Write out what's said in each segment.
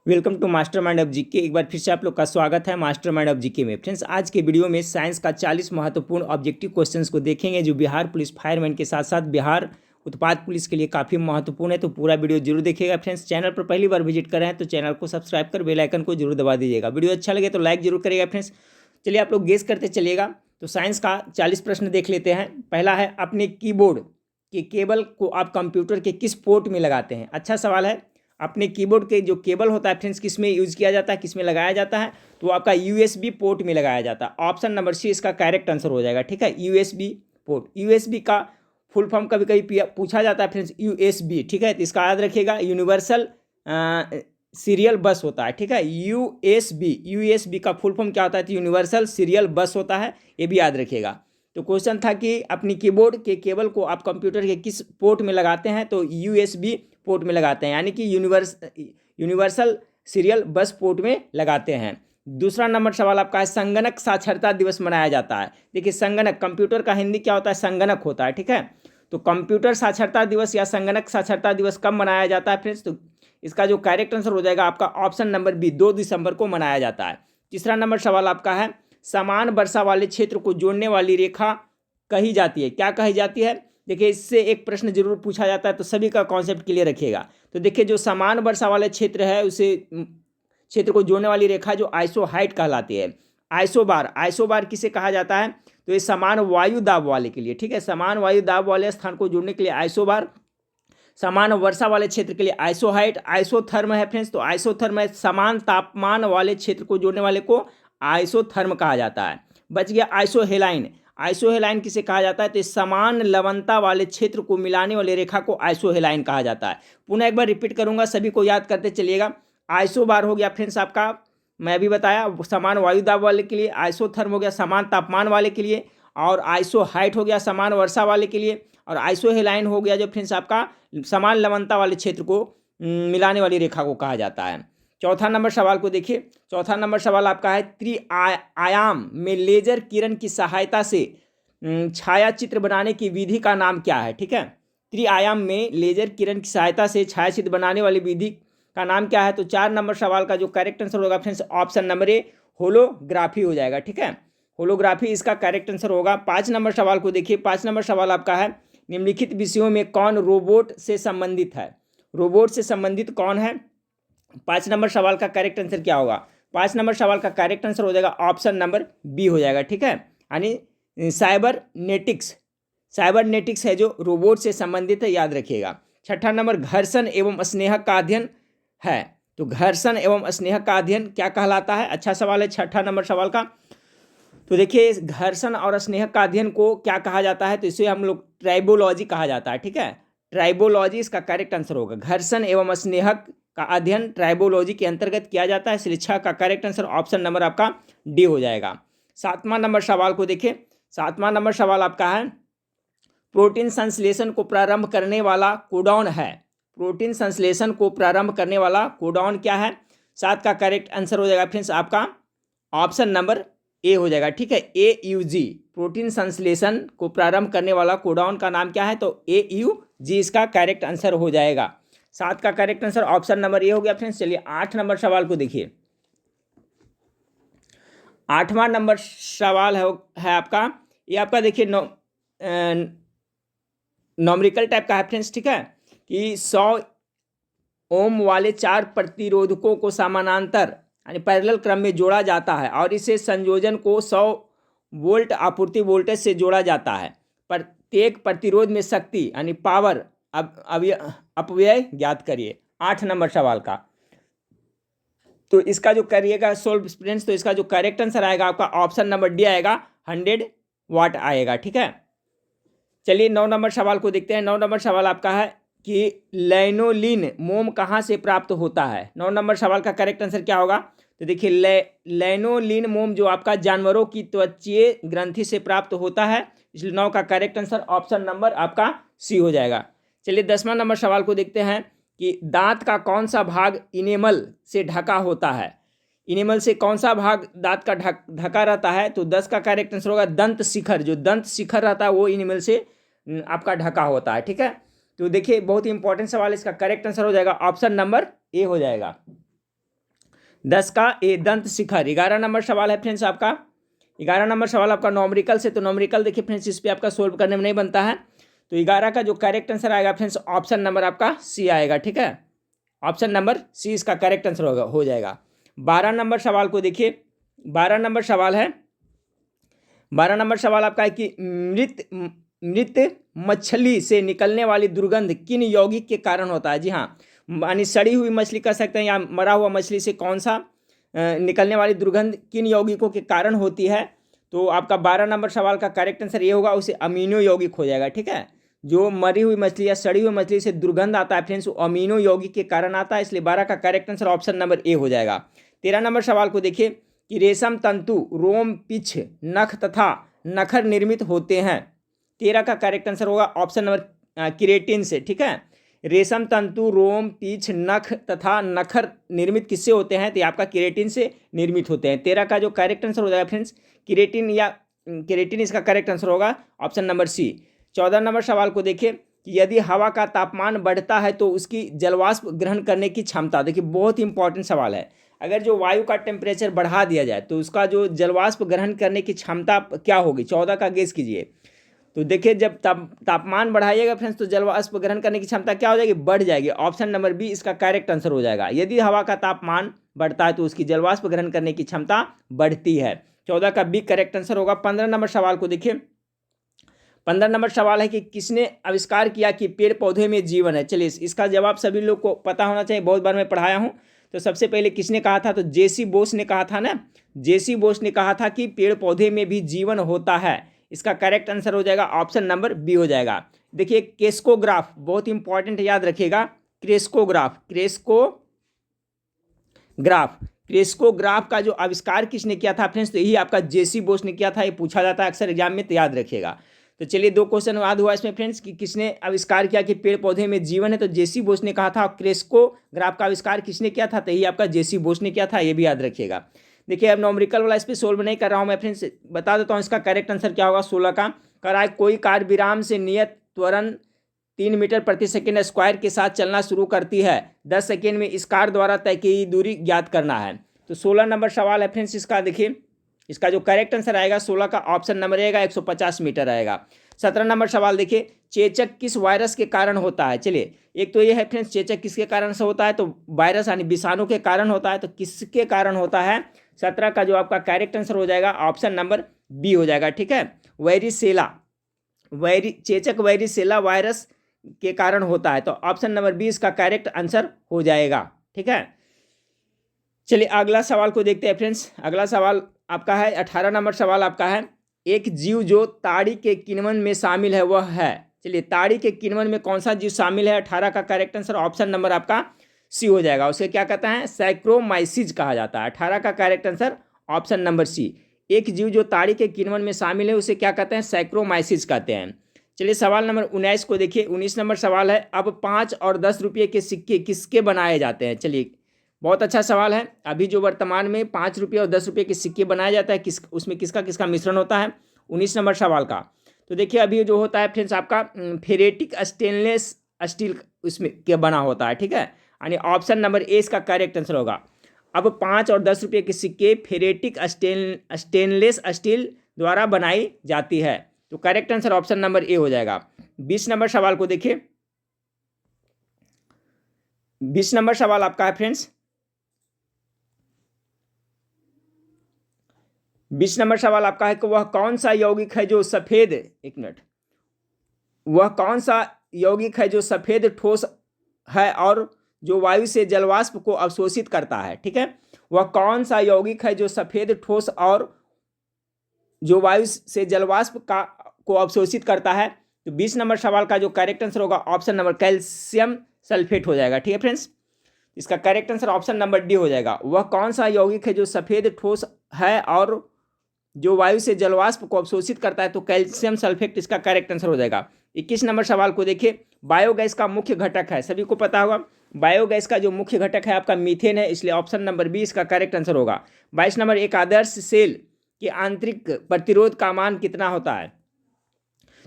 Welcome to master mind of GK. एक बार फिर से आप लोग का स्वागत है मास्टर माइंड ऑफ जीके में। फ्रेंड्स, आज के वीडियो में साइंस का 40 महत्वपूर्ण ऑब्जेक्टिव क्वेश्चंस को देखेंगे जो बिहार पुलिस फायरमैन के साथ साथ बिहार उत्पाद पुलिस के लिए काफ़ी महत्वपूर्ण है। तो पूरा वीडियो जरूर देखिएगा। फ्रेंड्स, चैनल पर पहली बार विजिट कर रहे हैं तो चैनल को सब्सक्राइब कर बेल आइकन को जरूर दबा दीजिएगा। वीडियो अच्छा लगे तो लाइक जरूर करिएगा। फ्रेंड्स, चलिए आप लोग गेस करते चलिएगा। तो साइंस का 40 प्रश्न देख लेते हैं। पहला है, अपने कीबोर्ड के केबल को आप कंप्यूटर के किस पोर्ट में लगाते हैं? अच्छा सवाल है। अपने कीबोर्ड के जो केबल होता है फ्रेंड्स, किस में यूज़ किया जाता है, किस में लगाया जाता है? तो आपका यूएसबी पोर्ट में लगाया जाता है। ऑप्शन नंबर सी इसका करेक्ट आंसर हो जाएगा। ठीक है, यूएसबी पोर्ट। यूएसबी का फुल फॉर्म कभी कभी पूछा जाता है फ्रेंड्स, यूएसबी। ठीक है, तो इसका याद रखिएगा, यूनिवर्सल सीरियल बस होता है। ठीक है, यूएसबी का फुल फॉर्म क्या होता है? तो यूनिवर्सल सीरियल बस होता है, ये भी याद रखिएगा। तो क्वेश्चन था कि अपनी कीबोर्ड के केबल को आप कंप्यूटर के किस पोर्ट में लगाते हैं? तो यूएसबी पोर्ट में लगाते हैं, यानी कि यूनिवर्सल सीरियल बस पोर्ट में लगाते हैं। दूसरा नंबर सवाल आपका है, संगणक साक्षरता दिवस मनाया जाता है। देखिए, संगणक, कंप्यूटर का हिंदी क्या होता है? संगणक होता है। ठीक है, तो कंप्यूटर साक्षरता दिवस या संगणक साक्षरता दिवस कब मनाया जाता है फ्रेंड्स? तो इसका जो करेक्ट आंसर हो जाएगा आपका ऑप्शन नंबर बी, 2 दिसंबर को मनाया जाता है। तीसरा नंबर सवाल आपका है, समान वर्षा वाले क्षेत्र को जोड़ने वाली रेखा कही जाती है। क्या कही जाती है? देखिए, इससे एक प्रश्न जरूर पूछा जाता है, तो सभी का कॉन्सेप्ट क्लियर रखिएगा। तो देखिए, जो समान वर्षा वाले क्षेत्र है उसे क्षेत्र को जोड़ने वाली रेखा जो आइसोहाइट कहलाती है। आइसोबार किसे कहा जाता है? तो ये समान वायु दाब वाले के लिए। ठीक है, समान वायु दाब वाले स्थान को जोड़ने के लिए आइसोबार। समान वर्षा वाले क्षेत्र के लिए आइसोहाइट। आइसोथर्म है फ्रेंड्स, तो आइसोथर्म है समान तापमान वाले क्षेत्र को जोड़ने वाले को आइसोथर्म कहा जाता है। बच गया आइसोहेलाइन। आइसोहेलाइन किसे कहा जाता है? तो समान लवणता वाले क्षेत्र को मिलाने वाली रेखा को आइसोहेलाइन कहा जाता है। पुनः एक बार रिपीट करूंगा, सभी को याद करते चलिएगा। आइसोबार हो गया फ्रेंड्स आपका, मैं अभी बताया, समान वायु दाब वाले के लिए। आइसोथर्म हो गया समान तापमान वाले के लिए, और आइसोहाइट हो गया समान वर्षा वाले के लिए, और आइसोहेलाइन हो गया जो फ्रेंड्स आपका समान लवणता वाले क्षेत्र को मिलाने वाली रेखा को कहा जाता है। चौथा नंबर सवाल को देखिए। चौथा नंबर सवाल आपका है, त्रिआयाम में लेजर किरण की सहायता से छाया चित्र बनाने की विधि का नाम क्या है? ठीक है, त्रिआयाम में लेजर किरण की सहायता से छाया चित्र बनाने वाली विधि का नाम क्या है? तो 4 नंबर सवाल का जो करेक्ट आंसर होगा friends, option number A, holography हो जाएगा। ठीक है, होलोग्राफी इसका करेक्ट आंसर होगा। 5 नंबर सवाल को देखिए। 5 नंबर सवाल आपका है, निम्नलिखित विषयों में कौन रोबोट से संबंधित है? रोबोट से संबंधित कौन है? 5 नंबर सवाल का करेक्ट आंसर क्या होगा? 5 नंबर सवाल का करेक्ट आंसर हो जाएगा ऑप्शन नंबर बी हो जाएगा। ठीक है, यानी साइबरनेटिक्स है जो रोबोट से संबंधित है, याद रखिएगा। छठा नंबर, घर्षण एवं स्नेह का अध्ययन है। तो घर्षण एवं स्नेह का अध्ययन क्या कहलाता है? अच्छा सवाल है छठा नंबर सवाल का। तो देखिए, घर्षण और स्नेह का अध्ययन को क्या कहा जाता है? तो इसे हम लोग ट्राइबोलॉजी कहा जाता है। ठीक है, ट्राइबोलॉजी इसका करेक्ट आंसर होगा। घर्षण एवं स्नेह का अध्ययन ट्राइबोलॉजी के अंतर्गत किया जाता है। शिक्षा का करेक्ट आंसर ऑप्शन नंबर आपका डी हो जाएगा। 7वां नंबर सवाल को देखिए। 7वां नंबर सवाल आपका है, प्रोटीन संश्लेषण को प्रारंभ करने वाला कोडॉन है। प्रोटीन संश्लेषण को प्रारंभ करने वाला कोडॉन क्या है? 7 का करेक्ट आंसर हो जाएगा फ्रेंड्स आपका ऑप्शन नंबर ए हो जाएगा। ठीक है, AUG, प्रोटीन संश्लेषण को प्रारंभ करने वाला कोडॉन का नाम क्या है? तो AUG इसका करेक्ट आंसर हो जाएगा। 7 का correct answer option number A हो गया फ्रेंड्स। चलिए 8 नंबर सवाल को देखिए। 8वां नंबर सवाल है आपका, ये आपका देखिए नॉमरिकल टाइप का है फ्रेंड्स। ठीक है, कि 100 ओम वाले 4 प्रतिरोधकों को समानांतर यानी पैरेलल क्रम में जोड़ा जाता है, और इसे संयोजन को 100 वोल्ट आपूर्ति वोल्टेज से जोड़ा जाता है। प्रत्येक प्रतिरोध में शक्ति यानी पावर अपव्यय ज्ञात करिए। 8 नंबर सवाल का तो इसका जो करिएगा सोल्व फ्रेंड्स, तो इसका जो करेक्ट आंसर आएगा आपका ऑप्शन नंबर डी आएगा, 100 वाट आएगा। ठीक है, चलिए 9 नंबर सवाल को देखते हैं। 9 नंबर सवाल आपका है कि लैनोलीन मोम कहाँ से प्राप्त होता है? 9 नंबर सवाल का करेक्ट आंसर क्या होगा? तो देखिए, लैनोलीन मोम जो आपका जानवरों की त्वचीय ग्रंथि से प्राप्त होता है, इसलिए 9 का करेक्ट आंसर ऑप्शन नंबर आपका सी हो जाएगा। चलिए 10वां नंबर सवाल को देखते हैं कि दांत का कौन सा भाग इनेमल से ढका होता है? इनेमल से कौन सा भाग दांत का ढका रहता है? तो 10 का करेक्ट आंसर होगा दंत शिखर। जो दंत शिखर रहता है वो इनेमल से आपका ढका होता है। ठीक है, तो देखिए बहुत ही इंपॉर्टेंट सवाल, इसका करेक्ट आंसर हो जाएगा ऑप्शन नंबर ए हो जाएगा। 10 का ए दंत शिखर। 11 नंबर सवाल है फ्रेंड्स आपका, 11 नंबर सवाल आपका नॉमरिकल से। तो नॉमरिकल देखिए फ्रेंड्स, इस पर आपका सोल्व करने में नहीं बनता है। तो 11 का जो करेक्ट आंसर आएगा फ्रेंड्स, ऑप्शन नंबर आपका सी आएगा। ठीक है, ऑप्शन नंबर सी इसका करेक्ट आंसर होगा, हो जाएगा। 12 नंबर सवाल को देखिए, 12 नंबर सवाल है, 12 नंबर सवाल आपका है कि मृत मछली से निकलने वाली दुर्गंध किन यौगिक के कारण होता है। जी हाँ, यानी सड़ी हुई मछली कह सकते हैं या मरा हुआ मछली से कौन सा निकलने वाली दुर्गंध किन यौगिकों के कारण होती है। तो आपका 12 नंबर सवाल का करेक्ट आंसर ये होगा, उसे अमीनो यौगिक हो जाएगा। ठीक है, जो मरी हुई मछली या सड़ी हुई मछली से दुर्गंध आता है फ्रेंड्स, वो अमीनो यौगिक के कारण आता है, इसलिए 12 का correct answer option number A हो जाएगा। 13 नंबर सवाल को देखिए कि रेशम तंतु रोम, पिछ, नख तथा नखर निर्मित होते हैं। 13 का करेक्ट आंसर होगा ऑप्शन नंबर किरेटिन से। ठीक है, रेशम तंतु रोम, पीछ, नख तथा नखर निर्मित किससे होते हैं, तो आपका केरेटिन से निर्मित होते हैं। 13 का जो करेक्ट आंसर हो जाएगा फ्रेंड्स, केरेटिन या केरेटिन इसका करेक्ट आंसर होगा ऑप्शन नंबर सी। 14 नंबर सवाल को देखिए कि यदि हवा का तापमान बढ़ता है तो उसकी जलवाष्प ग्रहण करने की क्षमता, देखिए बहुत ही इंपॉर्टेंट सवाल है। अगर जो वायु का टेम्परेचर बढ़ा दिया जाए तो उसका जो जलवाष्प ग्रहण करने की क्षमता क्या होगी, 14 का गेस कीजिए। तो देखिए जब तापमान बढ़ाइएगा फ्रेंड्स तो जलवाष्प ग्रहण करने की क्षमता क्या हो जाएगी, बढ़ जाएगी। ऑप्शन नंबर बी इसका करेक्ट आंसर हो जाएगा। यदि हवा का तापमान बढ़ता है तो उसकी जलवाष्प ग्रहण करने की क्षमता बढ़ती है। 14 का बी करेक्ट आंसर होगा। 15 नंबर सवाल को देखिए, 15 नंबर सवाल है कि किसने आविष्कार किया कि पेड़ पौधे में जीवन है। चलिए इसका जवाब सभी लोग को पता होना चाहिए, बहुत बार मैं पढ़ाया हूँ। तो सबसे पहले किसने कहा था, तो जेसी बोस ने कहा था ना, जेसी बोस ने कहा था कि पेड़ पौधे में भी जीवन होता है। इसका करेक्ट आंसर हो जाएगा ऑप्शन नंबर बी हो जाएगा। देखिए क्रेस्कोग्राफ बहुत इंपॉर्टेंट, याद रखिएगा। क्रेस्कोग्राफ, क्रेस्कोग्राफ का जो आविष्कार किसने किया था फ्रेंड्स, तो यही आपका जेसी बोस ने किया था। ये पूछा जाता है अक्सर एग्जाम में, तो याद रखिएगा। तो चलिए 2 क्वेश्चन याद हुआ इसमें फ्रेंड्स कि किसने आविष्कार किया कि पेड़ पौधे में जीवन है, तो जेसी बोस ने कहा था। क्रेस्कोग्राफ का आविष्कार किसने किया था, तो यही आपका जेसी बोस ने किया था, ये भी याद रखिएगा। देखिए अब नॉमरिकल वाला इस पर सोल्व नहीं कर रहा हूँ मैं फ्रेंड्स, बता देता हूँ इसका करेक्ट आंसर क्या होगा। 16 का कराए कोई कार विराम से नियत त्वरण 3 मीटर प्रति सेकेंड स्क्वायर के साथ चलना शुरू करती है, 10 सेकेंड में इस कार द्वारा तय की दूरी ज्ञात करना है। तो 16 नंबर सवाल है फ्रेंड्स, इसका देखिए इसका जो करेक्ट आंसर आएगा 16 का ऑप्शन नंबर आएगा 150 मीटर आएगा। 17 नंबर सवाल देखिए, चेचक किस वायरस के कारण होता है। चलिए एक तो ये है फ्रेंड्स, चेचक किसके कारण से होता है, तो वायरस यानी विषाणु के कारण होता है। तो किसके कारण होता है, 17 का जो आपका करेक्ट आंसर हो जाएगा ऑप्शन नंबर बी हो जाएगा। ठीक है, चेचक वेरिसेला वायरस के कारण होता है, तो ऑप्शन नंबर बी इसका करेक्ट आंसर हो जाएगा। ठीक है, चलिए अगला सवाल को देखते हैं फ्रेंड्स। अगला सवाल आपका है 18 नंबर सवाल आपका है, एक जीव जो ताड़ी के किण्वन में शामिल है वह है। चलिए ताड़ी के किण्वन में कौन सा जीव शामिल है, 18 का करेक्ट आंसर ऑप्शन नंबर आपका सी हो जाएगा। उसे क्या कहता है, सैक्रोमाइसिस कहा जाता है। 18 का correct answer option number C. एक जीव जो ताड़ी के किण्वन में शामिल है उसे क्या कहते हैं, सैक्रोमाइसिस कहते हैं। चलिए सवाल नंबर 19 को देखिए। 19 नंबर सवाल है, अब 5 और 10 रुपये के सिक्के किसके बनाए जाते हैं। चलिए बहुत अच्छा सवाल है। अभी जो वर्तमान में 5 रुपये और 10 रुपये के सिक्के बनाया जाता है, उसमें किसका किसका मिश्रण होता है, 19 नंबर सवाल का। तो देखिए अभी जो होता है फ्रेंड्स आपका फेरेटिक स्टेनलेस स्टील उसमें क्या बना होता है। ठीक है, यानी ऑप्शन नंबर ए इसका करेक्ट आंसर होगा। अब 5 और 10 रुपये के सिक्के फेरेटिक स्टेनलेस स्टील द्वारा बनाई जाती है, तो correct answer option number A हो जाएगा। 20 नंबर सवाल को देखिए। 20 नंबर सवाल आपका है फ्रेंड्स, 20 नंबर सवाल आपका है कि वह कौन सा यौगिक है जो सफेद, एक मिनट, वह कौन सा यौगिक है जो सफेद ठोस है और जो वायु से जलवाष्प को अवशोषित करता है। ठीक है, वह कौन सा यौगिक है जो सफेद ठोस और जो वायु से जलवाष्प को अवशोषित करता है। तो 20 नंबर सवाल का जो करेक्ट आंसर होगा ऑप्शन नंबर कैल्शियम सल्फेट हो जाएगा। ठीक है फ्रेंड्स, इसका correct answer option number D हो जाएगा। वह कौन सा यौगिक है जो सफेद ठोस है और जो वायु से जलवाष्प को अवशोषित करता है, तो कैल्शियम सल्फेट इसका करेक्ट आंसर हो जाएगा। 21 नंबर सवाल को देखिए। बायोगैस का मुख्य घटक है, सभी को पता होगा बायोगैस का जो मुख्य घटक है आपका मीथेन है, इसलिए ऑप्शन नंबर बी इसका करेक्ट आंसर होगा। 22 नंबर, एक आदर्श सेल के आंतरिक प्रतिरोध का मान कितना होता है।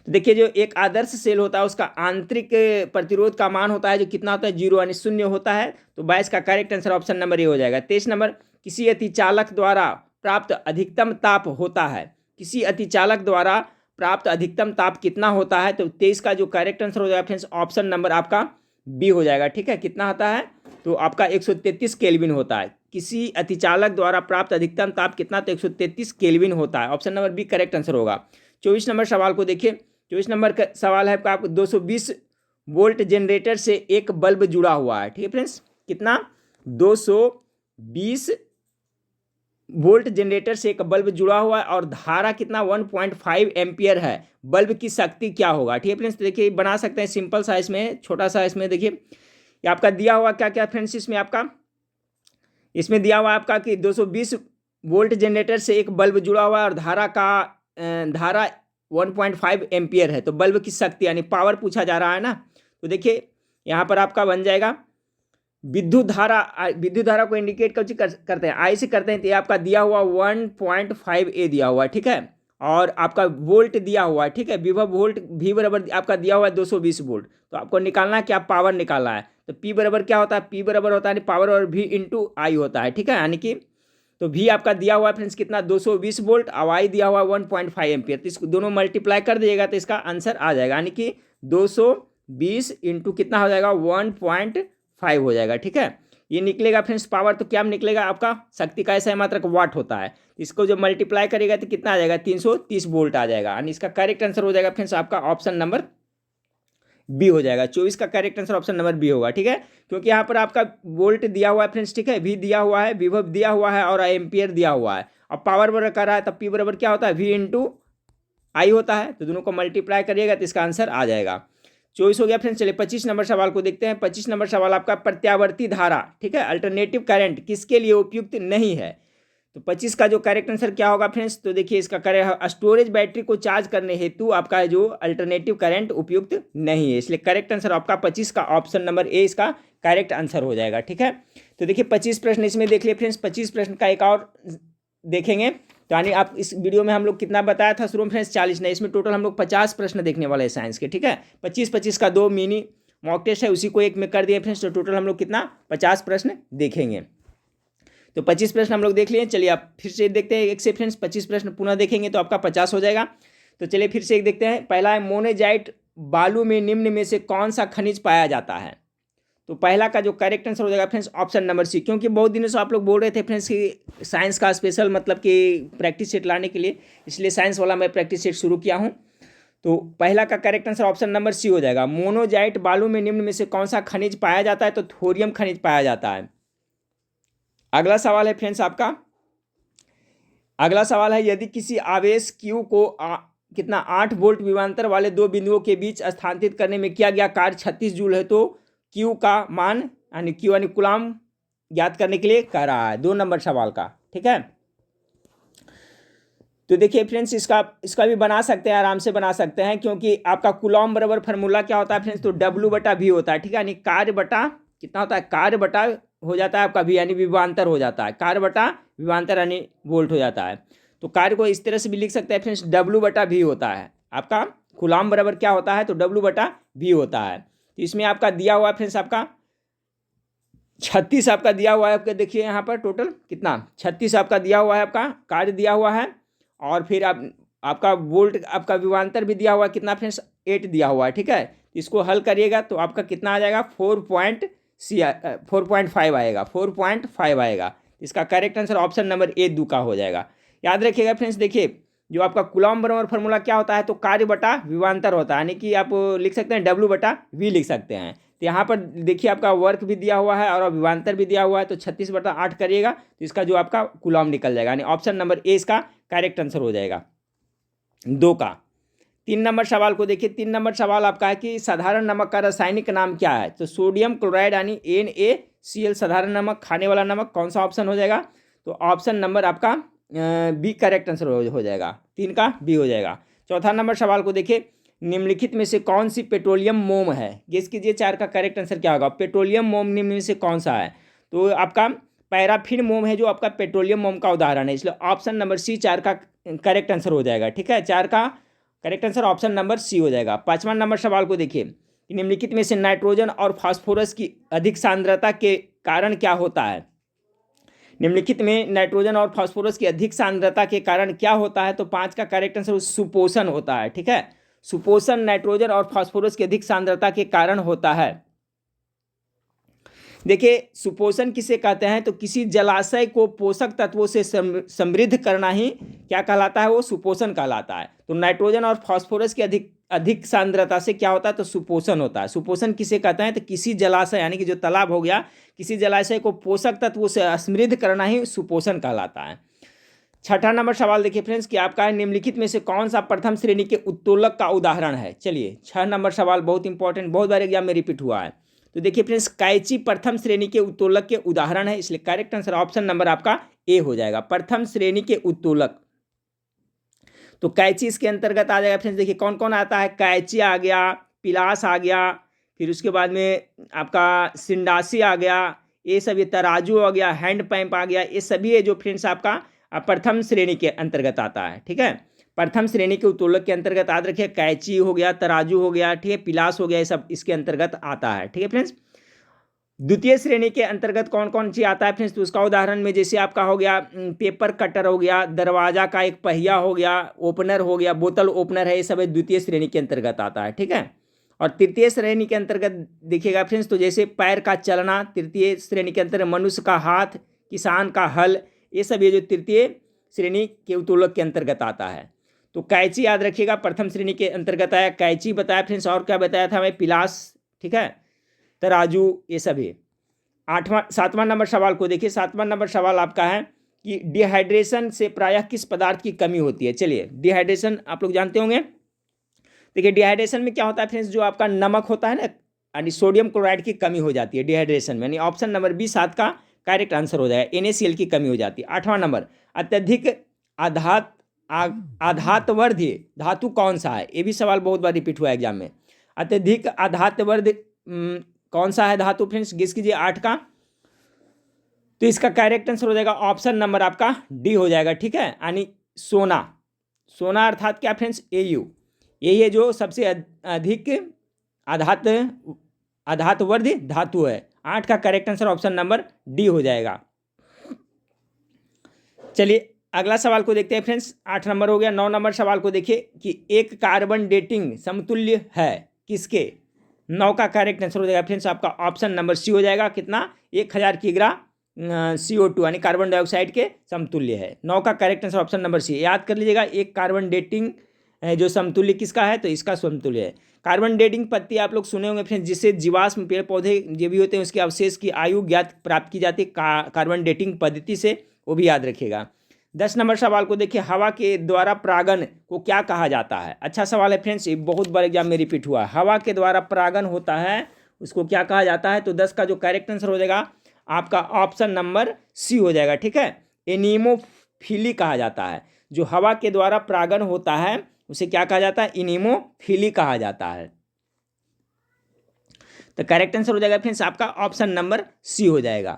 तो देखिए जो एक आदर्श सेल होता है उसका आंतरिक प्रतिरोध का मान होता है जो कितना होता है, 0 यानी 0 होता है। तो 22 का correct answer option number A हो जाएगा। 23 नंबर, किसी अतिचालक द्वारा प्राप्त अधिकतम ताप होता है, किसी अतिचालक द्वारा प्राप्त अधिकतम ताप कितना होता है? तो 23 का जो करेक्ट आंसर हो जाएगा फ्रेंड्स ऑप्शन नंबर आपका बी हो जाएगा। ठीक है, कितना होता है? तो आपका 133 केल्विन होता है। किसी अतिचालक द्वारा प्राप्त अधिकतम ताप कितना? तो 133 केल्विन होता है। Option number B correct answer होगा। 24 नंबर सवाल को देखिए। 24 नंबर का सवाल है आपको 220 वोल्ट जनरेटर से एक बल्ब जुड़ा हुआ है। ठीक है फ्रेंड्स, कितना? 220 वोल्ट जनरेटर से एक बल्ब जुड़ा हुआ है और धारा कितना? 1.5 एम्पियर है। बल्ब की शक्ति क्या होगा? ठीक है फ्रेंड्स, तो देखिए बना सकते हैं सिंपल सा, इसमें छोटा सा, इसमें देखिए ये आपका दिया हुआ क्या क्या फ्रेंड्स, इसमें आपका इसमें दिया हुआ आपका कि 220 वोल्ट जनरेटर से एक बल्ब जुड़ा हुआ है और धारा 1.5 एम्पियर है। तो बल्ब की शक्ति यानी पावर पूछा जा रहा है ना। तो देखिए यहाँ पर आपका बन जाएगा विद्युत धारा को इंडिकेट करते हैं आई से करते हैं। तो ये आपका दिया हुआ 1.5 ए दिया हुआ है। ठीक है, और आपका वोल्ट दिया हुआ है। ठीक है, विभव वोल्ट भी बराबर आपका दिया हुआ है 220 वोल्ट। तो आपको निकालना है क्या? पावर निकालना है। तो पी बराबर क्या होता है? पी बराबर होता है पावर और वी इंटू आई होता है। ठीक है, यानी कि तो वी आपका दिया हुआ है फ्रेंड्स कितना? 220 वोल्ट, और आई दिया हुआ है 1.5 एम्पियर। तो इसको दोनों मल्टीप्लाई कर दीजिएगा तो इसका आंसर आ जाएगा, यानी कि 220 इंटू कितना हो जाएगा? 1.5 हो जाएगा। ठीक है, ये निकलेगा फ्रेंड्स पावर, तो क्या निकलेगा आपका? शक्ति का ऐसा मात्रक वाट होता है। इसको जो मल्टीप्लाई करेगा तो कितना आ जाएगा? 330 वोल्ट आ जाएगा, यानी इसका करेक्ट आंसर हो जाएगा फ्रेंड्स आपका ऑप्शन नंबर बी हो जाएगा। 24 का correct answer option number B होगा। ठीक है, क्योंकि यहाँ पर आपका वोल्ट दिया हुआ है फ्रेंड्स। ठीक है, वी दिया हुआ है, विभव दिया हुआ है और एम्पियर दिया हुआ है। अब पावर बराबर कर रहा है तब पी बराबर क्या होता है? वी इंटू आई होता है। तो दोनों को मल्टीप्लाई करिएगा तो इसका आंसर आ जाएगा। 24 हो गया फ्रेंड्स। चलिए 25 नंबर सवाल को देखते हैं। 25 नंबर सवाल आपका प्रत्यावर्ती धारा, ठीक है, अल्टरनेटिव करंट किसके लिए उपयुक्त नहीं है? तो 25 का जो करेक्ट आंसर क्या होगा फ्रेंड्स? तो देखिए इसका करेक्ट, स्टोरेज बैटरी को चार्ज करने हेतु आपका जो अल्टरनेटिव करंट उपयुक्त नहीं है, इसलिए करेक्ट आंसर आपका 25 का ऑप्शन नंबर ए इसका करेक्ट आंसर हो जाएगा। ठीक है, तो देखिए 25 प्रश्न इसमें देख लिए फ्रेंड्स। 25 प्रश्न का एक और देखेंगे, तो यानी आप इस वीडियो में हम लोग कितना बताया था शुरू में फ्रेंड्स? 40 नहीं, इसमें टोटल हम लोग 50 प्रश्न देखने वाले हैं साइंस के। ठीक है, 25-25 का 2 मिनी मॉक टेस्ट है, उसी को एक में कर दिए फ्रेंड्स। तो टोटल हम लोग कितना? 50 प्रश्न देखेंगे। तो 25 प्रश्न हम लोग देख लिए। चलिए आप फिर से देखते हैं एक से फ्रेंड्स। 25 प्रश्न पुनः देखेंगे तो आपका 50 हो जाएगा। तो चलिए फिर से एक देखते हैं। पहला है मोनेजाइट बालू में निम्न में से कौन सा खनिज पाया जाता है? तो पहला का जो करेक्ट आंसर हो जाएगा फ्रेंड्स ऑप्शन नंबर सी, क्योंकि बहुत दिनों से आप लोग बोल रहे थे फ्रेंड्स कि साइंस का स्पेशल मतलब कि प्रैक्टिस सेट लाने के लिए, इसलिए साइंस वाला मैं प्रैक्टिस सेट शुरू किया हूँ। तो पहला का correct answer option number C हो जाएगा। मोनोजाइट बालू में निम्न में से कौन सा खनिज पाया जाता है? तो थोरियम खनिज पाया जाता है। अगला सवाल है फ्रेंड्स आपका, अगला सवाल है यदि किसी आवेश Q को कितना 8 वोल्ट विभवांतर वाले दो बिंदुओं के बीच स्थानांतरित करने में किया गया कार्य 36 जूल है, तो Q का मान यानी Q यानी कूलम्ब ज्ञात करने के लिए कह रहा है 2 नंबर सवाल का। ठीक है, तो देखिए फ्रेंड्स इसका भी बना सकते हैं, आराम से बना सकते हैं, क्योंकि आपका कूलम्ब बराबर फार्मूला क्या होता है फ्रेंड्स? तो W/V होता है। ठीक है, यानी कार्य बटा कितना होता है? कार्य बटा हो जाता है आपका भी, यानी विभवांतर हो जाता है। कार्य बटा विभवांतर यानी वोल्ट हो जाता है। तो कार्य को इस तरह से भी लिख सकते हैं फ्रेंड्स, W/V होता है आपका। कूलम्ब बराबर क्या होता है? तो W/V होता है। तो इसमें आपका दिया हुआ है फ्रेंड्स आपका 36 आपका दिया हुआ है। आपका देखिए यहाँ पर टोटल कितना 36 आपका दिया हुआ है, आपका कार्य दिया हुआ है, और फिर आपका वोल्ट आपका विभवांतर भी दिया हुआ है कितना फ्रेंड्स? 8 दिया हुआ है। ठीक है, इसको हल करिएगा तो आपका कितना आ जाएगा? 4.5 आएगा, 4.5 आएगा। इसका correct answer option number A दू का हो जाएगा। याद रखिएगा फ्रेंड्स, देखिए जो आपका कूलम्ब बराबर फार्मूला क्या होता है? तो कार्य बटा विभवांतर होता है, यानी कि आप लिख सकते हैं W/V लिख सकते हैं। तो यहाँ पर देखिए आपका वर्क भी दिया हुआ है और विभवांतर भी दिया हुआ है, तो 36/8 करिएगा तो इसका जो आपका कूलम्ब निकल जाएगा, यानी ऑप्शन नंबर ए इसका करेक्ट आंसर हो जाएगा 2 का। 3 नंबर सवाल को देखिए। 3 नंबर सवाल आपका है कि साधारण नमक का रासायनिक नाम क्या है? तो सोडियम क्लोराइड यानी NaCl साधारण नमक, खाने वाला नमक, कौन सा ऑप्शन हो जाएगा? तो ऑप्शन नंबर आपका बी करेक्ट आंसर हो जाएगा। 3 का बी हो जाएगा। चौथा नंबर सवाल को देखिए, निम्नलिखित में से कौन सी पेट्रोलियम मोम है? गेस कीजिए 4 का करेक्ट आंसर क्या होगा? पेट्रोलियम मोम निम्न में से कौन सा है? तो आपका पैराफिन मोम है जो आपका पेट्रोलियम मोम का उदाहरण है, इसलिए ऑप्शन नंबर सी 4 का करेक्ट आंसर हो जाएगा। ठीक है, 4 का correct answer option number C हो जाएगा। 5वां नंबर सवाल को देखिए कि निम्नलिखित में से नाइट्रोजन और फास्फोरस की अधिक सांद्रता के कारण क्या होता है। निम्नलिखित में नाइट्रोजन और फास्फोरस की अधिक सांद्रता के कारण क्या होता है, तो 5 का करेक्ट आंसर सुपोषण होता है। ठीक है, सुपोषण नाइट्रोजन और फास्फोरस की अधिक सांद्रता के कारण होता है। देखिए सुपोषण किसे कहते हैं, तो किसी जलाशय को पोषक तत्वों से समृद्ध करना ही क्या कहलाता है, वो सुपोषण कहलाता है। तो नाइट्रोजन और फास्फोरस की अधिक सांद्रता से क्या होता है, तो सुपोषण होता है। सुपोषण किसे कहते हैं, तो किसी जलाशय यानी कि जो तालाब हो गया, किसी जलाशय को पोषक तत्वों से समृद्ध करना ही सुपोषण कहलाता है। 6ठा नंबर सवाल देखिए फ्रेंड्स कि आपका निम्नलिखित में से कौन सा प्रथम श्रेणी के उत्तोलक का उदाहरण है। चलिए 6 नंबर सवाल बहुत इंपॉर्टेंट, बहुत बार एग्जाम में रिपीट हुआ है। तो देखिए फ्रेंड्स कैंची प्रथम श्रेणी के उत्तोलक के उदाहरण है, इसलिए करेक्ट आंसर ऑप्शन नंबर आपका ए हो जाएगा, प्रथम श्रेणी के उत्तोलक। तो कैंची इसके अंतर्गत आ जाएगा फ्रेंड्स। देखिए कौन कौन आता है, कैंची आ गया, पिलास आ गया, फिर उसके बाद में आपका सिंडासी आ गया, ये सब, ये तराजू आ गया, हैंड पैंप आ गया, ये सभी है जो फ्रेंड्स आपका प्रथम श्रेणी के अंतर्गत आता है। ठीक है, प्रथम श्रेणी के उत्तोलक के अंतर्गत याद रखिए, कैंची हो गया, तराजू हो गया, ठीक है, पिलास हो गया, ये सब इसके अंतर्गत आता है। ठीक है फ्रेंड्स, द्वितीय श्रेणी के अंतर्गत कौन कौन सी आता है फ्रेंड्स, तो उसका उदाहरण में जैसे आपका हो गया पेपर कटर हो गया, दरवाजा का एक पहिया हो गया, ओपनर हो गया, बोतल ओपनर है, ये सब द्वितीय श्रेणी के अंतर्गत आता है। ठीक है, और तृतीय श्रेणी के अंतर्गत देखिएगा फ्रेंड्स, तो जैसे पैर का चलना तृतीय श्रेणी के अंतर्गत, मनुष्य का हाथ, किसान का हल, ये सब ये जो तृतीय श्रेणी के उत्तोलक के अंतर्गत आता है। तो कैंची याद रखिएगा प्रथम श्रेणी के अंतर्गत आया, कैंची बताया फ्रेंड्स, और क्या बताया था हमें, पिलास, ठीक है, तराजू, ये सभी। 7वां नंबर सवाल को देखिए। 7वां नंबर सवाल आपका है कि डिहाइड्रेशन से प्रायः किस पदार्थ की कमी होती है। चलिए डिहाइड्रेशन आप लोग जानते होंगे। देखिए डिहाइड्रेशन में क्या होता है फ्रेंड्स, जो आपका नमक होता है ना, यानी सोडियम क्लोराइड की कमी हो जाती है डिहाइड्रेशन में, यानी ऑप्शन नंबर बी 7 का करेक्ट आंसर हो जाएगा, NaCl की कमी हो जाती है। 8वां नंबर, अत्यधिक आधातवर्धी धातु कौन सा है, ये भी सवाल बहुत बार रिपीट हुआ है एग्जाम में। अत्यधिक आधातवर्धी कौन सा है धातु फ्रेंड्स, गेस कीजिए 8 का। तो इसका करेक्ट आंसर हो जाएगा ऑप्शन नंबर आपका डी हो जाएगा। ठीक है, यानी सोना। सोना अर्थात क्या फ्रेंड्स, Au, यही है जो सबसे अधिक आधातवर्धी धातु है। 8 का correct answer option number D हो जाएगा। चलिए अगला सवाल को देखते हैं फ्रेंड्स। 8 नंबर हो गया। 9 नंबर सवाल को देखिए कि एक कार्बन डेटिंग समतुल्य है किसके। 9 का करेक्ट आंसर हो जाएगा फ्रेंड्स आपका ऑप्शन नंबर सी हो जाएगा। कितना, 1000 किग्रा CO2 यानी कार्बन डाइऑक्साइड के समतुल्य है। 9 का correct answer option number C. याद कर लीजिएगा, एक कार्बन डेटिंग जो समतुल्य किसका है, तो इसका समतुल्य है। कार्बन डेटिंग पद्धति आप लोग सुने होंगे फ्रेंड्स, जिससे जीवाश्म पेड़ पौधे जो भी होते हैं उसके अवशेष की आयु ज्ञात प्राप्त की जाती है कार्बन डेटिंग पद्धति से, वो भी याद रखिएगा। 10 नंबर सवाल को देखिए, हवा के द्वारा परागण को क्या कहा जाता है। अच्छा सवाल है फ्रेंड्स, ये बहुत बार एग्जाम में रिपीट हुआ है। हवा के द्वारा परागण होता है, उसको क्या कहा जाता है, तो 10 का जो करेक्ट आंसर हो जाएगा आपका ऑप्शन नंबर सी हो जाएगा। ठीक है, एनीमोफिली कहा जाता है। जो हवा के द्वारा परागण होता है उसे क्या कहा जाता है, एनीमोफिली कहा जाता है। तो करेक्ट आंसर हो जाएगा फ्रेंड्स आपका ऑप्शन नंबर सी हो जाएगा।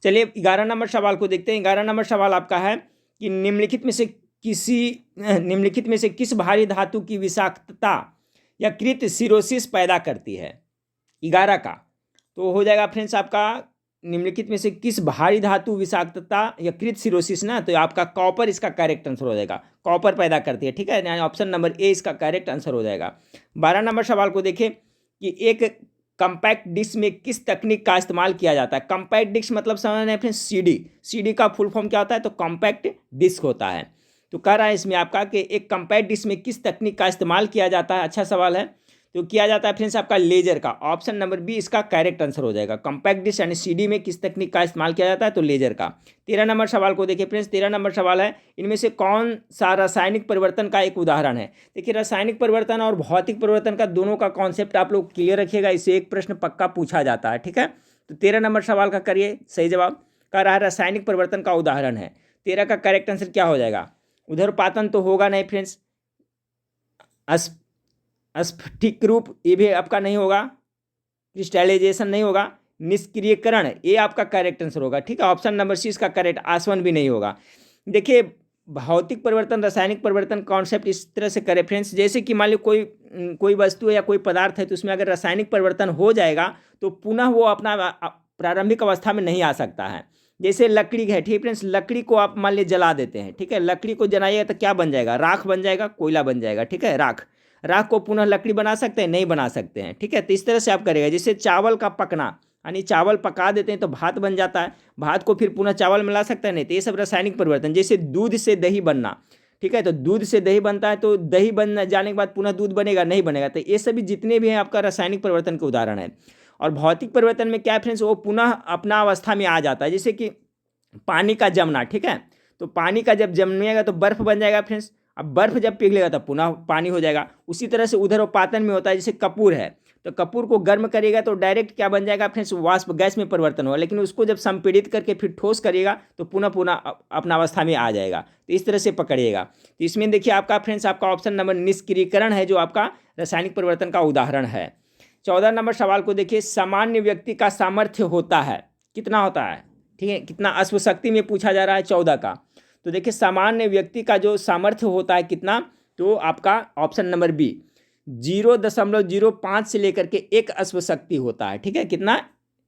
चलिए 11 नंबर सवाल को देखते हैं। 11 नंबर सवाल आपका है कि निम्नलिखित में से किस भारी धातु की विषाक्तता या कृत सिरोसिस पैदा करती है। 11 का तो हो जाएगा फ्रेंड्स आपका, निम्नलिखित में से किस भारी धातु विषाक्तता या कृत सिरोसिस ना, तो आपका कॉपर इसका करेक्ट आंसर हो जाएगा। कॉपर पैदा करती है। ठीक है, यानी ऑप्शन नंबर ए इसका करेक्ट आंसर हो जाएगा। 12 नंबर सवाल को देखें कि एक कंपैक्ट डिस्क में किस तकनीक का इस्तेमाल किया जाता है। कंपैक्ट डिस्क मतलब समझ रहे हैं फ्रेंड्स, CD का फुल फॉर्म क्या होता है, तो कॉम्पैक्ट डिस्क होता है। तो कह रहा है इसमें आपका कि एक कंपैक्ट डिस्क में किस तकनीक का इस्तेमाल किया जाता है। अच्छा सवाल है। तो किया जाता है फ्रेंड्स आपका लेजर का। ऑप्शन नंबर बी इसका करेक्ट आंसर हो जाएगा। कंपैक्ट डिस्क यानी CD में किस तकनीक का इस्तेमाल किया जाता है, तो लेजर का। 13 नंबर सवाल को देखिए फ्रेंड्स। 13 नंबर सवाल है, इनमें से कौन सा रासायनिक परिवर्तन का एक उदाहरण है। देखिए रासायनिक परिवर्तन और भौतिक परिवर्तन का दोनों का कॉन्सेप्ट आप लोग क्लियर रखिएगा, इससे एक प्रश्न पक्का पूछा जाता है। ठीक है, तो 13 नंबर सवाल का करिए सही जवाब। कह रहा है रासायनिक परिवर्तन का उदाहरण है। 13 का करेक्ट आंसर क्या हो जाएगा, उधर्पातन तो होगा नहीं फ्रेंड्स, स्फटिक रूप ये भी आपका नहीं होगा, क्रिस्टलाइजेशन नहीं होगा, निष्क्रियकरण ये आपका करेक्ट आंसर होगा। ठीक है, ऑप्शन नंबर सी इसका करेक्ट, आसवन भी नहीं होगा। देखिए भौतिक परिवर्तन, रासायनिक परिवर्तन कॉन्सेप्ट इस तरह से करें फ्रेंड्स, जैसे कि मान लो कोई वस्तु है या कोई पदार्थ है, तो उसमें अगर रासायनिक परिवर्तन हो जाएगा तो पुनः वो अपना प्रारंभिक अवस्था में नहीं आ सकता है। जैसे लकड़ी है, ठीक है फ्रेंड्स, लकड़ी को आप मान लीजिए जला देते हैं, ठीक है, लकड़ी को जलाइएगा तो क्या बन जाएगा, राख बन जाएगा, कोयला बन जाएगा, ठीक है, राख को पुनः लकड़ी बना सकते हैं, नहीं बना सकते हैं, ठीक है। तो इस तरह से आप करेगा। जैसे चावल का पकना, यानी चावल पका देते हैं तो भात बन जाता है, भात को फिर पुनः चावल मिला सकते हैं, नहीं। तो ये सब रासायनिक परिवर्तन। जैसे दूध से दही बनना, ठीक है, तो दूध से दही बनता है, तो दही बन जाने के बाद पुनः दूध बनेगा, नहीं बनेगा। तो ये सभी जितने भी हैं आपका रासायनिक परिवर्तन के उदाहरण है। और भौतिक परिवर्तन में क्या है फ्रेंड्स, वो पुनः अपना अवस्था में आ जाता है। जैसे कि पानी का जमना, ठीक है, तो पानी का जब जमेगा तो बर्फ बन जाएगा फ्रेंड्स। अब बर्फ जब पिघलेगा तो पुनः पानी हो जाएगा। उसी तरह से उधर पातन में होता है, जैसे कपूर है, तो कपूर को गर्म करिएगा तो डायरेक्ट क्या बन जाएगा फ्रेंड्स, वाष्प गैस में परिवर्तन होगा। लेकिन उसको जब संपीड़ित करके फिर ठोस करिएगा तो पुनः अपना अवस्था में आ जाएगा। तो इस तरह से पकड़िएगा। तो इसमें देखिए आपका फ्रेंड्स, आपका ऑप्शन नंबर निष्क्रियकरण है, जो आपका रासायनिक परिवर्तन का उदाहरण है। 14 नंबर सवाल को देखिए, सामान्य व्यक्ति का सामर्थ्य होता है, कितना होता है, ठीक है, कितना अश्वशक्ति में पूछा जा रहा है 14 का। तो देखिए सामान्य व्यक्ति का जो सामर्थ्य होता है कितना, तो आपका ऑप्शन नंबर बी 0.05 से लेकर के 1 अश्वशक्ति होता है, ठीक है, कितना,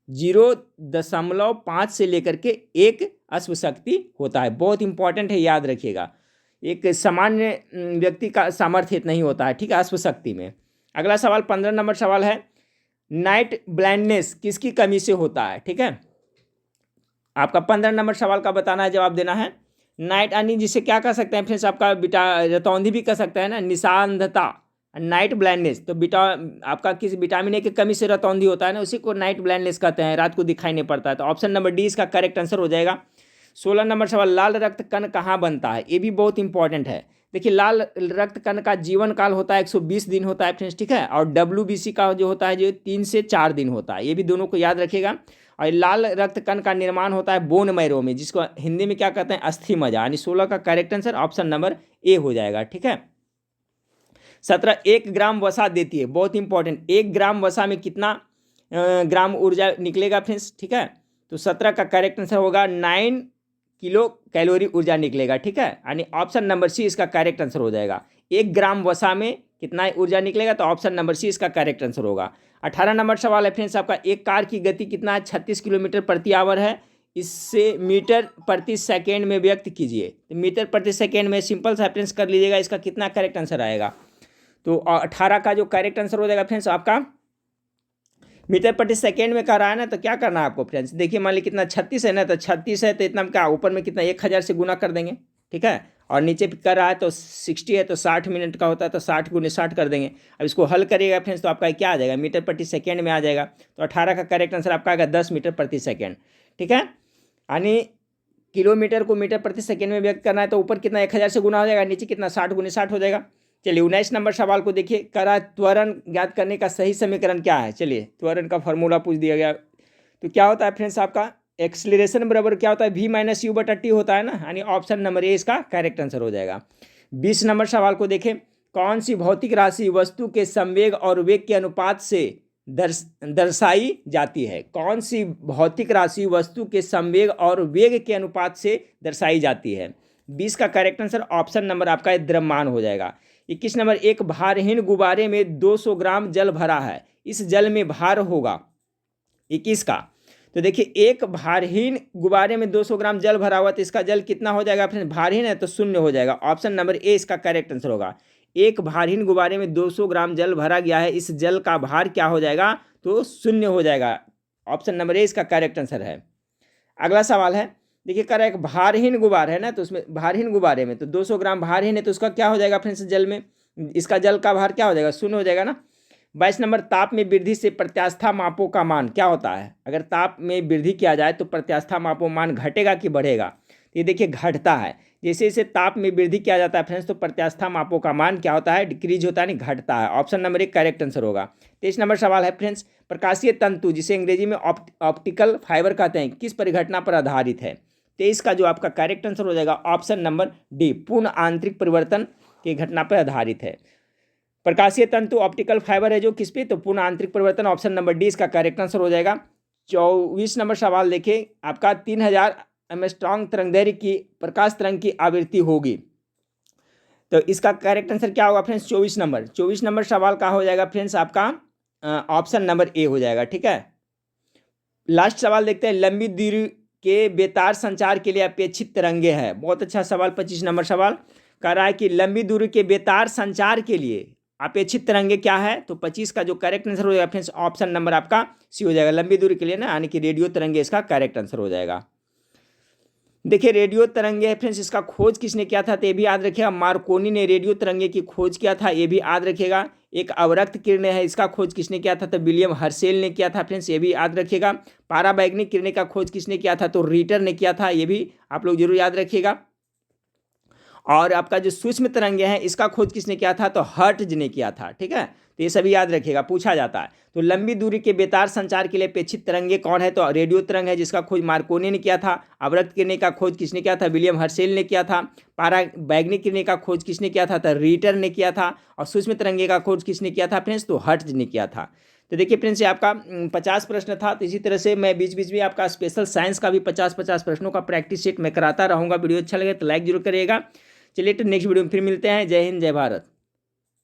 0.5 से लेकर के 1 अश्वशक्ति होता है। बहुत इंपॉर्टेंट है, याद रखिएगा। एक सामान्य व्यक्ति का सामर्थ्य इतना ही होता है, ठीक है, अश्वशक्ति में। अगला सवाल 15 नंबर सवाल है, नाइट ब्लाइंडनेस किसकी कमी से होता है, ठीक है। आपका 15 नंबर सवाल का बताना है, जवाब देना है। नाइट यानी जिसे क्या कह सकते हैं फ्रेंड्स, आपका रतौंधी भी कह सकते हैं ना, निशांधता, नाइट ब्लाइंडनेस। तो आपका किसी विटामिन ए की कमी से रतौंधी होता है ना, उसी को नाइट ब्लाइंडनेस कहते हैं, रात को दिखाई नहीं पड़ता है। तो ऑप्शन नंबर डी इसका करेक्ट आंसर हो जाएगा। 16 नंबर सवाल, लाल रक्त कण कहाँ बनता है, ये भी बहुत इंपॉर्टेंट है। देखिए लाल रक्त कण का जीवन काल होता है 120 दिन होता है फ्रेंड्स, ठीक है, और WBC का जो होता है जो 3 से 4 दिन होता है। ये भी दोनों को याद रखिएगा। और लाल रक्त कण का निर्माण होता है बोन मैरो में, जिसको हिंदी में क्या कहते हैं, अस्थि मज्जा। यानी 16 का correct answer option number A हो जाएगा, ठीक है। 17, 1 ग्राम वसा देती है, बहुत इंपॉर्टेंट। 1 ग्राम वसा में कितना ग्राम ऊर्जा निकलेगा फ्रेंड्स, ठीक है। तो 17 का करेक्ट आंसर होगा 9 किलो कैलोरी ऊर्जा निकलेगा, ठीक है। यानी ऑप्शन नंबर सी इसका करेक्ट आंसर हो जाएगा। 1 ग्राम वसा में कितना ऊर्जा निकलेगा, तो ऑप्शन नंबर सी इसका करेक्ट आंसर होगा। 18 नंबर सवाल है फ्रेंड्स आपका, एक कार की गति कितना है, 36 किलोमीटर प्रति आवर है, इससे मीटर प्रति सेकेंड में व्यक्त कीजिए। तो मीटर प्रति सेकेंड में सिंपल सा फ्रेंड्स कर लीजिएगा, इसका कितना करेक्ट आंसर आएगा। तो 18 का जो करेक्ट आंसर हो जाएगा फ्रेंड्स आपका, मीटर प्रति सेकेंड में कर रहा है ना, तो क्या करना है आपको फ्रेंड्स, देखिए मान लीजिए कितना 36 है ना, तो 36 है तो इतना क्या ऊपर में कितना 1000 से गुना कर देंगे, ठीक है। और नीचे कर रहा है तो 60 है, तो 60 मिनट का होता है, तो 60 × 60 कर देंगे। अब इसको हल करिएगा फ्रेंड्स, तो आपका क्या आ जाएगा, मीटर प्रति सेकेंड में आ जाएगा। तो 18 का करेक्ट आंसर आपका आएगा 10 मीटर प्रति सेकेंड, ठीक है। यानी किलोमीटर को मीटर प्रति सेकेंड में व्यक्त करना है, तो ऊपर कितना 1000 से गुना हो जाएगा, नीचे कितना 60 × 60 हो जाएगा। चलिए 19 नंबर सवाल को देखिए, करा त्वरण ज्ञात करने का सही समीकरण क्या है। चलिए त्वरण का फॉर्मूला पूछ दिया गया। तो क्या होता है फ्रेंड्स, आपका एक्सलेरेशन बराबर क्या होता है, v-u/t होता है ना, यानी ऑप्शन नंबर ए इसका करेक्ट आंसर हो जाएगा। 20 नंबर सवाल को देखें, कौन सी भौतिक राशि वस्तु के संवेग और वेग के अनुपात से दर्शाई जाती है। कौन सी भौतिक राशि वस्तु के संवेग और वेग के अनुपात से दर्शाई जाती है। 20 का करेक्ट आंसर ऑप्शन नंबर आपका द्रव्यमान हो जाएगा। 21 नंबर, एक भारहीन गुब्बारे में 200 ग्राम जल भरा है, इस जल में भार होगा 21 का। तो देखिए एक भारहीन गुब्बारे में 200 ग्राम जल भरा हुआ, तो इसका जल कितना हो जाएगा फ्रेंड्स, भारहीन है तो 0 हो जाएगा। ऑप्शन नंबर ए इसका करेक्ट आंसर होगा। एक भारहीन गुब्बारे में 200 ग्राम जल भरा गया है, इस जल का भार क्या हो जाएगा, तो 0 हो जाएगा। ऑप्शन नंबर ए इसका करेक्ट आंसर है। अगला सवाल है, देखिए कह रहा है एक भारहीन गुब्बारा है ना, तो उसमें भारहीन गुब्बारे में तो 200 ग्राम भारहीन है, तो उसका क्या हो जाएगा फ्रेंड्स, जल में इसका जल का भार क्या हो जाएगा, 0 हो जाएगा ना। 22 नंबर, ताप में वृद्धि से प्रत्यास्था मापों का मान क्या होता है। अगर ताप में वृद्धि किया जाए तो प्रत्यास्था मापों मान घटेगा कि बढ़ेगा। तो ये देखिए घटता है, जैसे जैसे ताप में वृद्धि किया जाता है फ्रेंड्स, तो प्रत्यास्था मापों का मान क्या होता है, डिक्रीज होता है, नहीं घटता है। ऑप्शन नंबर 1 करेक्ट आंसर होगा। 23 नंबर सवाल है फ्रेंड्स, प्रकाशीय तंतु जिसे अंग्रेजी में ऑप्टिकल फाइबर कहते हैं, किस परिघटना पर आधारित है। 23 का जो आपका करेक्ट आंसर हो जाएगा ऑप्शन नंबर डी, पूर्ण आंतरिक परिवर्तन की घटना पर आधारित है। प्रकाशीय तंतु ऑप्टिकल फाइबर है जो किस पे, तो पूर्ण आंतरिक परिवर्तन, ऑप्शन नंबर डी इसका करेक्ट आंसर हो जाएगा। 24 नंबर सवाल देखिए आपका, 3000 एमस्ट्रॉन्ग तरंगदैर्घ्य की प्रकाश तरंग की आवृत्ति होगी। तो इसका करेक्ट आंसर क्या होगा फ्रेंड्स? 24 नंबर सवाल का हो जाएगा फ्रेंड्स आपका ऑप्शन नंबर ए हो जाएगा। ठीक है, लास्ट सवाल देखते हैं। लंबी दूरी के बेतार संचार के लिए अपेक्षित तरंगे है। बहुत अच्छा सवाल, 25 नंबर सवाल कह रहा है कि लंबी दूरी के बेतार संचार के लिए अपेक्षित तरंगे क्या है? तो 25 का जो करेक्ट आंसर हो जाएगा फ्रेंड्स ऑप्शन नंबर आपका सी हो जाएगा। लंबी दूरी के लिए ना, यानी कि रेडियो तरंगे इसका करेक्ट आंसर हो जाएगा। देखिए रेडियो तरंगे है फ्रेंड्स, इसका खोज किसने किया था? तो ये भी याद रखिएगा, मार्कोनी ने रेडियो तरंगे की खोज किया था, ये भी याद रखिएगा। एक अवरक्त किरणें है, इसका खोज किसने किया था? तो विलियम हर्शेल ने किया था फ्रेंड्स, ये भी याद रखिएगा। पाराबैंगनी किरणें का खोज किसने किया था? तो रीटर ने किया था, ये भी आप लोग जरूर याद रखिएगा। और आपका जो सूक्ष्म तरंगे हैं इसका खोज किसने किया था? तो हर्ट्ज ने किया था। ठीक है, तो ये सभी याद रखिएगा, पूछा जाता है। तो लंबी दूरी के बेतार संचार के लिए अपेक्षित तरंगे कौन है? तो रेडियो तरंग है, जिसका खोज मार्कोनी ने किया था। अवरक्त किरणें का खोज किसने किया था? विलियम हर्शेल ने किया था। पाराबैंगनी किरणें का खोज किसने किया था? तो रीटर ने किया था। और सूक्ष्म तरंगे का खोज किसने किया था फ्रेंड्स? तो हर्ट्ज ने किया था। तो देखिए फ्रेंड्स, ये आपका 50 प्रश्न था। तो इसी तरह से मैं बीच बीच में आपका स्पेशल साइंस का भी 50-50 प्रश्नों का प्रैक्टिस सेट मैं कराता रहूँगा। वीडियो अच्छा लगे तो लाइक जरूर करिएगा। चलिए तो नेक्स्ट वीडियो में फिर मिलते हैं। जय हिंद, जय भारत।